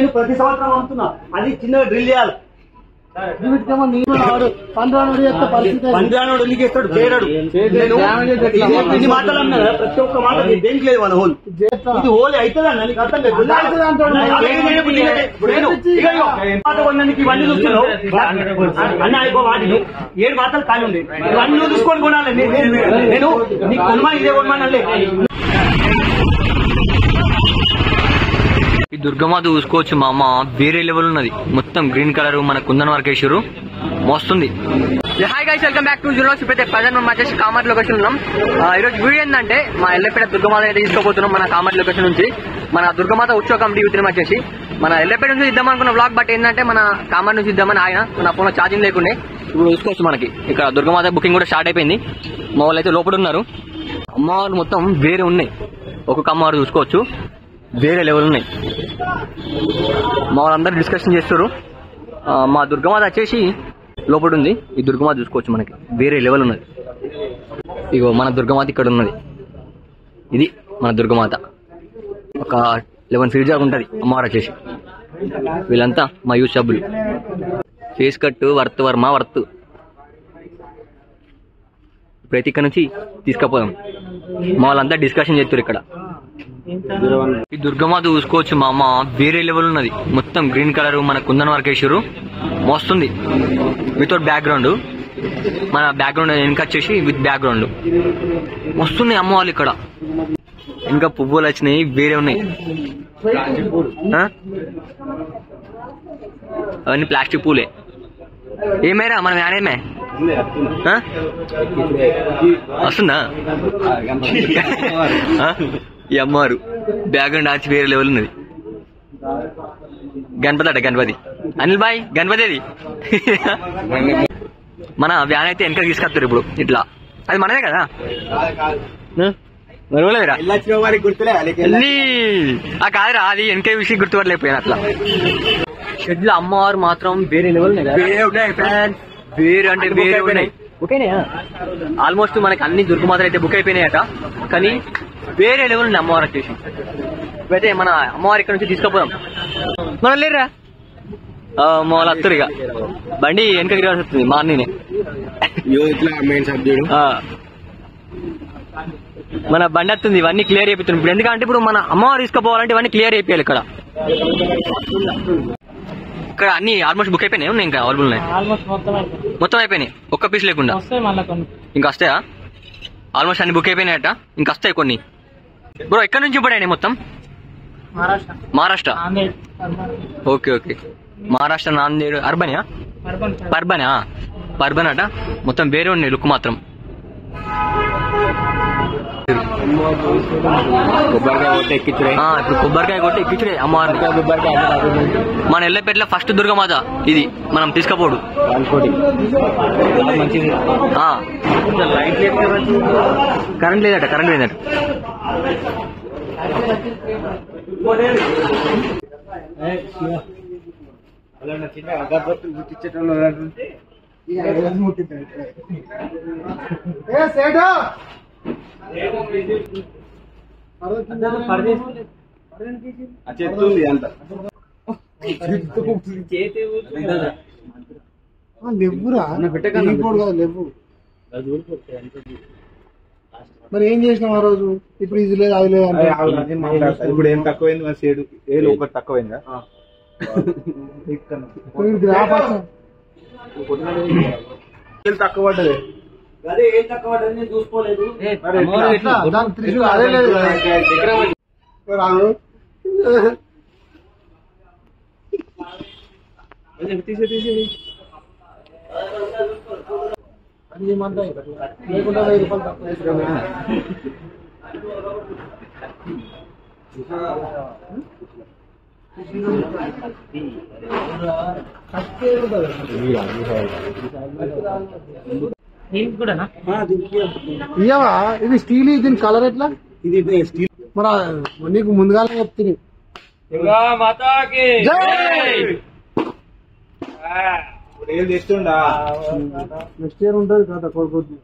నేను ప్రతి సంవత్సరం అమ్ముతున్నా. అది చిన్న డ్రిల్ చేయాలి. పంద్రానోడు ఎందుకు ఇస్తాడు? చేయడాడు. ఇన్ని మాటలు అన్నా కదా, ప్రతి ఒక్క మాట దేనికి లేదు. మన హోల్ ఇది హోల్ అవుతుందన్న నీకు అర్థం లేదు. ఇవన్నీ చూస్తున్నావు అన్న. అయిపో వాటిని 7 మాటలు ఖాళీ ఉంది. ఇవన్నీ నువ్వు చూసుకొని కొనాలి. నేను నీకు కొనమా ఇదే కొనమానండి. ఈ దుర్గమాత చూసుకోవచ్చు మా అమ్మ, వేరే లెవెల్ ఉన్నది. మొత్తం గ్రీన్ కలర్ మన కుందన్ వర్కేశ్వరు మస్తుంది. Hi guys, welcome back to జూరోస్. ఇప్పుడైతే ప్రజెంట్ మనం వచ్చేసి కామర్ట్ లొకేషన్ ఉన్నాం. ఈరోజు వీడియో ఏంటంటే మా ఎల్లపేట దుర్గమాత అయితే తీసుకోబోతున్నాం మన కామర్ట్ లొకేషన్ నుంచి. మన దుర్గమాత ఉత్సవ కమిటీ యూత్ వచ్చేసి మన ఎల్లపేట నుంచి ఇద్దాం అనుకున్న వ్లాగ్, బట్ ఏంటంటే మన కామర్ట్ నుంచి ఇద్దామని ఆయన మన ఫోన్ లో ఛార్జింగ్ లేకుండే. ఇప్పుడు చూసుకోవచ్చు మనకి ఇక్కడ దుర్గమాత బుకింగ్ కూడా స్టార్ట్ అయిపోయింది. మా వాళ్ళు అయితే లోపల ఉన్నారు. అమ్మవారు మొత్తం వేరే ఉన్నాయి. ఒక్కొక్క అమ్మవారు చూసుకోవచ్చు వేరే లెవెల్ ఉన్నాయి. మా వాళ్ళందరూ డిస్కషన్ చేస్తారు. మా దుర్గమాత వచ్చేసి లోపల ఉంది. ఈ దుర్గమాత చూసుకోవచ్చు మనకి వేరే లెవెల్ ఉన్నది. ఇగో మన దుర్గమాత ఇక్కడ ఉన్నది. ఇది మన దుర్గమాత. ఒక 11 ఫీట్ దాకా ఉంటుంది అమ్మవారు వచ్చేసి. వీళ్ళంతా మా యూత్ సభ్యులు. Face cut worth Varma worth. ఇప్పుడైతే ఇక్కడ నుంచి తీసుకుపోదాం. మా వాళ్ళంతా డిస్కషన్ చేస్తారు ఇక్కడ. ఈ దుర్గమాత చూసుకోవచ్చు మా అమ్మ, వేరే లెవెల్ ఉన్నది. మొత్తం గ్రీన్ కలర్ మన కుందన్ వర్కేశ్వరు మస్తుంది. వితౌట్ బ్యాక్గ్రౌండ్, మన బ్యాక్గ్రౌండ్ వెనక వచ్చేసి విత్ బ్యాక్గ్రౌండ్ వస్తున్నాయి అమ్మ వాళ్ళు. ఇక్కడ ఇంకా పువ్వులు వచ్చినాయి, వేరే ఉన్నాయి. అవన్నీ ప్లాస్టిక్ పూలే. ఏమైనా మనం యానేమే వస్తుందా ఈ అమ్మవారు? బ్యాక్గ్రౌండ్ ఆచి వేరే లెవెల్ ఉన్నది. గణపతి అట గణపతి. అనిల్ బాయ్ గణపతి అది మన వ్యాన్ అయితే వెనక తీసుకొస్తారు ఇప్పుడు. ఇట్లా అది మనదే కదా, మరవలేదురా కాదురా, అది వెనక విషయం గుర్తుపట్టలేకపోయాను. అట్లా షెడ్ల అమ్మవారు మాత్రం వేరే లెవెల్ వేరే అంటే వేరే ఉన్నాయి. ఓకేనా? ఆల్మోస్ట్ మనకి అన్ని దుర్గమాతలు అయితే బుక్ అయిపోయినాయట, కానీ వేరే లెవెల్ ఉంది అమ్మవారు వచ్చేసి. ఇప్పుడైతే మన అమ్మవారి ఇక్కడ నుంచి తీసుకుపోదాం. మనం లేరా మా వాళ్ళు వస్తారు. ఇక బండి వెనక తిరగాల్సి వస్తుంది. మార్నింగ్ మన బండి వస్తుంది. ఇవన్నీ క్లియర్ అయిపోతుంది ఇప్పుడు. ఎందుకంటే ఇప్పుడు మన అమ్మవారు తీసుకుపోవాలంటే ఇవన్నీ క్లియర్ అయిపోయాలి. ఇక్కడ ఇక్కడ అన్ని ఆల్మోస్ట్ బుక్ అయిపోయినాయి. ఉన్నాయి ఇంకా అవైలబుల్ ఉన్నాయి. మొత్తం అయిపోయినాయి, ఒక్క పీస్ లేకుండా. ఇంకా వస్తాయా? ఆల్మోస్ట్ అన్ని బుక్ అయిపోయినాయట, ఇంకా వస్తాయి కొన్ని. బ్రో ఎక్కడి నుంచి పడాయి మొత్తం? మహారాష్ట్ర. Okay okay, Maharashtra Nanded. అర్బనా పర్బనా? పర్బన్ అట. మొత్తం వేరే ఉన్నాయి లుక్ మాత్రం. ఇప్పుడు కొబ్బరికాయ కొట్టి ఎక్కించుడే అమ్మవారు. మన ఎల్లపేటలో ఫస్ట్ దుర్గమాత ఇది. మనం తీసుకపోడు కరెంట్ లేదట. కరెంట్ లేదట. మరి ఏం చేసినాం ఆ రోజు? ఇప్పుడు ఇది లేదు అది లేదు. ఇప్పుడు ఏం తక్కువైంది? మన సేడు ఏలు ఒకటి తక్కువైందా? తక్కువ పడ్డది. అదే ఏం తక్కువ పడ్డది చూసుకోలేదు. అదే లేదు. తీసే అది ఏమంటా లేకుండా 1000 రూపాయలు తక్కువ. ఇయ్యవా? ఇది స్టీల్. దీని కలర్ ఎట్లా? ఇది స్టీల్. మరి నీకు ముందుగానే చెప్తుంది. ఏం చేస్తుండా? నెక్స్ట్ ఇయర్ ఉంటుంది కదా కోరుకుంటుంది.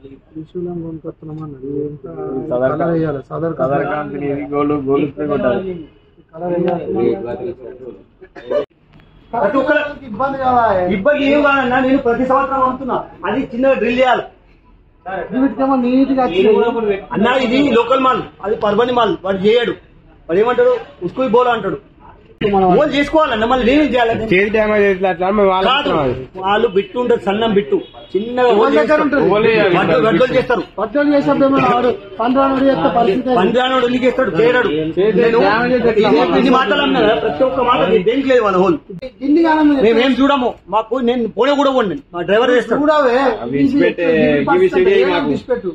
త్రిశూలం కొనుక్కొస్తున్నామన్నది కలర్ వేయాలి సదర్ కంపెనీ గోల్డ్ కొట్టాలి కలర్ వేయాలి ప్రతి ఒక్కరు ఇబ్బంది కదా ఇబ్బంది ఏం కాదన్నా, నేను ప్రతి సంవత్సరం అమ్ముతున్నా. అది చిన్నగా డ్రిల్ చేయాలి వీటికేమో నీట్గా అన్నా. ఇది లోకల్ మాల్, అది పర్బని మాల్. వాడు చేయడు, వాడు ఏమంటాడు ఉస్కుయి బోలా అంటాడు. వాళ్ళు చేసుకోవాలన్న, మళ్ళీ నేనేం చేయాలి? చేతి డ్యామేజ్ అట్లా వాళ్ళు బిట్టు ఉంటుంది, సన్నం బిట్టు చిన్నగా గడ్డలు చేస్తారు. పట్టలు చేసినప్పుడు పంద్రానోడు ఎందుకు చేస్తాడు? చేయడాడు. ఇన్ని మాటలు అన్నా కదా, ప్రతి ఒక్క మాట దేనికి లేదు వాళ్ళ హోల్. మేమేం చూడము, మాకు నేను పోనే కూడా పోండి, మా డ్రైవర్ చేస్తాడు. పెట్టు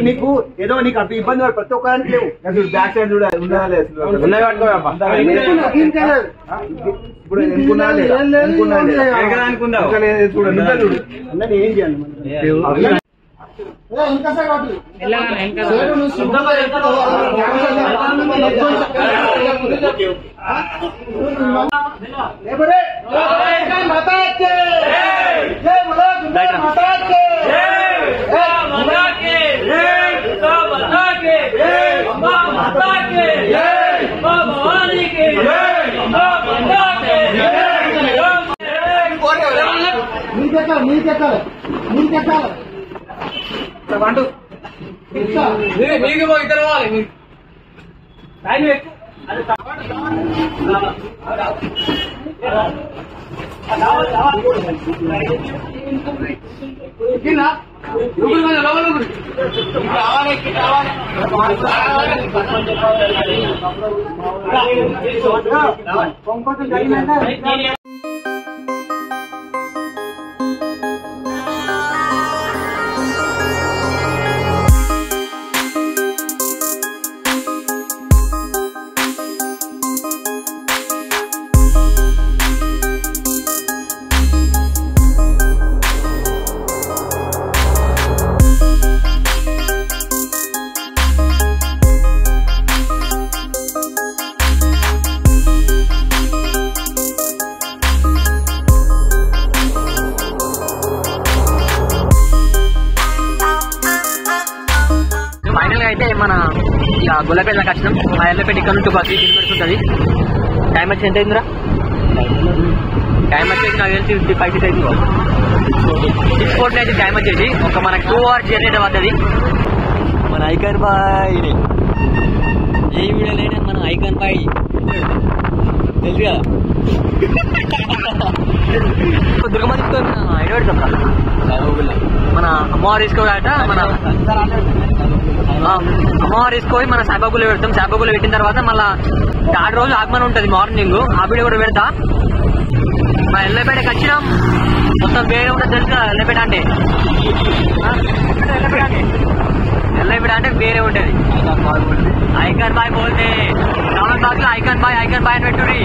నీకు ఏదో నీకు అంత ఇబ్బంది ప్రతి ఒక్కరికి లేవు. బ్యాక్ సైడ్ చూడాలి అన్న ఏం చేయాలి? ఫైనల్ గా అయితే మన గొల్లపేటకి వచ్చినాం. మా ఎల్లపేట ఇక్కడ నుంచి 3 కిలోమీటర్స్ ఉంటుంది. టైం వచ్చి ఎంత అయిందిరా? టైం వచ్చేసి నాకు తెలిసి 55 అయింది. 6:40 అయితే టైం వచ్చేసి ఒక మనకి 2 hours జర్నీ అయితే పడుతుంది. మన ఐకాన్ బాయ్ ఏ వీడియో లేని మన ఐకాన్ బాయ్ తెలుసు కదా. దుర్గమ్మ తీసుకొని మన అమ్మవారు తీసుకోవాలట. మన అమ్మవారు తీసుకొని మన సాయిబాబులో పెడతాం. సాయిబాబులో పెట్టిన తర్వాత మళ్ళీ 6 రోజులు ఆగమని ఉంటుంది మార్నింగ్. ఆ వీడియో కూడా పెడతా. మా ఎల్లపేటకి వచ్చినాం. మొత్తం వేరే ఉంటుంది తెలుసు కదా ఎల్లపేట అంటే. ఎల్లపేట అంటే వేరే ఉంటుంది. ఐకాన్ బాయ్ పోతే కామెంట్ బాక్స్ లో ఐకాన్ బాయ్ అని పెట్టుర్రి.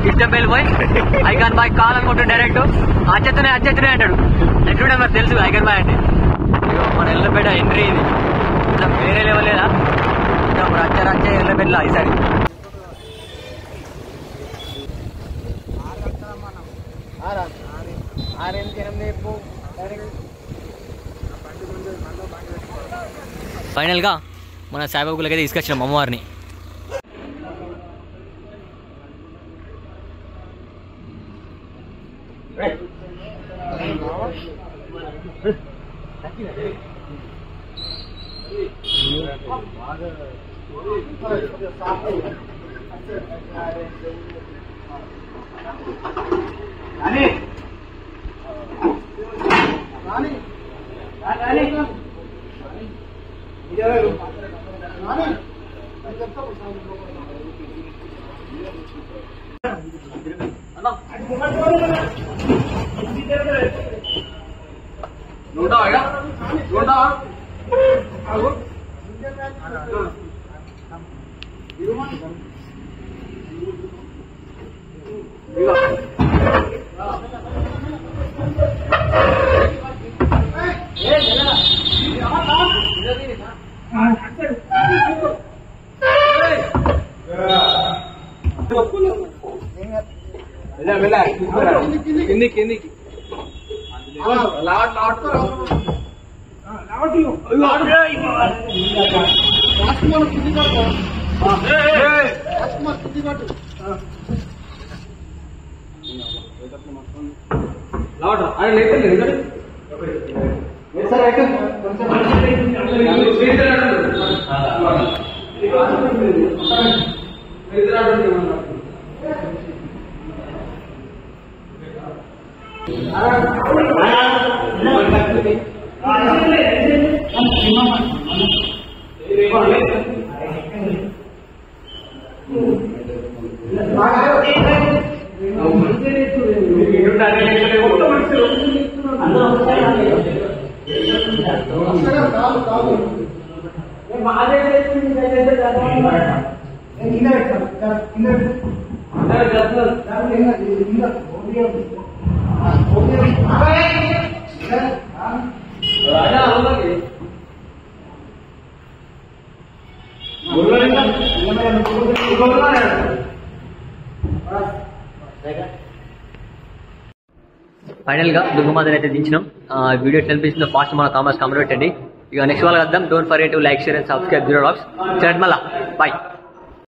ఇష్టం వెళ్ళిపోయి ఐకాన్ బాయ్ కాల్ అనుకుంటాడు డైరెక్ట్. అచ్చెత్తునే అంటాడు. ఎట్లుంటే మరి తెలుసు ఐకాన్ బాయ్ అంటే. మన ఎల్లపేట ఎంట్రీ ఇది వేరే లెవెల్ లేదా, రచ్చ ఎల్లపేటలో ఈసారి. ఫైనల్ గా మన సాయిబాబులకైతే తీసుకొచ్చినాం అమ్మవారిని. కిందికి ఫైనల్ గా దుర్గమాతని అయితే దించినాం. వీడియో ఎట్లా అనిపించిందో ఫాస్ట్ మన కామెంట్ పెట్టండి. ఇక నెక్స్ట్ వాళ్ళకి వద్దాం. Don't forget to like, share and subscribe zero vlogs. మళ్ళా బాయ్.